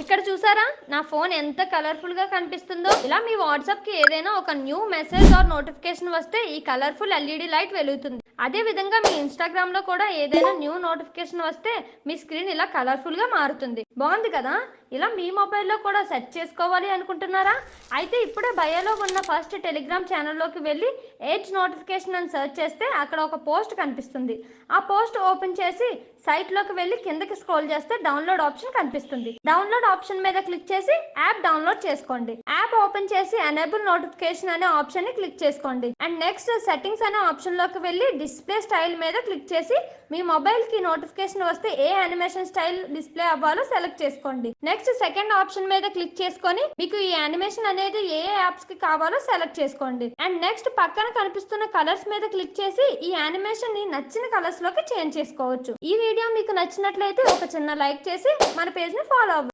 ఇక్కడ చూసారా నా ఫోన్ ఎంత కలర్ఫుల్ గా కనిపిస్తుందో. ఇలా మీ వాట్సాప్ కి ఏదైనా ఒక న్యూ మెసేజ్ ఆర్ నోటిఫికేషన్ వస్తే ఈ కలర్ఫుల్ ఎల్ఈడి లైట్ వెలుగుతుంది. అదే విధంగా మీ ఇన్స్టాగ్రామ్ లో కూడా ఏదైనా న్యూ నోటిఫికేషన్ వస్తే మీ స్క్రీన్ ఇలా కలర్ఫుల్ గా మారుతుంది. బాగుంది కదా. ఇలా మీ మొబైల్లో కూడా సెట్ చేసుకోవాలి అనుకుంటున్నారా? అయితే ఇప్పుడే బయోలో ఉన్న ఫస్ట్ టెలిగ్రామ్ ఛానల్లోకి వెళ్ళి ఏజ్ నోటిఫికేషన్ అని సెర్చ్ చేస్తే అక్కడ ఒక పోస్ట్ కనిపిస్తుంది. ఆ పోస్ట్ ఓపెన్ చేసి సైట్లోకి వెళ్ళి కిందకి స్క్రోల్ చేస్తే డౌన్లోడ్ ఆప్షన్ కనిపిస్తుంది. డౌన్లోడ్ ఆప్షన్ మీద క్లిక్ చేసి యాప్ డౌన్లోడ్ చేసుకోండి. యాప్ ఓపెన్ చేసి ఎనేబుల్ నోటిఫికేషన్ అనే ఆప్షన్ ని క్లిక్ చేసుకోండి. అండ్ నెక్స్ట్ సెట్టింగ్స్ అనే ఆప్షన్ లోకి వెళ్ళి డిస్ప్లే స్టైల్ మీద క్లిక్ చేసి మీ మొబైల్ కి నోటిఫికేషన్ వస్తే ఏ యానిమేషన్ స్టైల్ డిస్ప్లే అవ్వాలో సెలెక్ట్ చేసుకోండి. నెక్స్ట్ సెకండ్ ఆప్షన్ మీద క్లిక్ చేసుకొని మీకు ఈ యానిమేషన్ అనేది ఏ యాప్స్ కి కావాలో సెలెక్ట్ చేసుకోండి. అండ్ నెక్స్ట్ పక్కన కనిపిస్తున్న కలర్స్ మీద క్లిక్ చేసి ఈ యానిమేషన్ ని నచ్చిన కలర్స్ లోకి చేంజ్ చేసుకోవచ్చు. ఈ వీడియో మీకు నచ్చినట్లయితే ఒక చిన్న లైక్ చేసి మన పేజ్ ని ఫాలో అవ్వండి.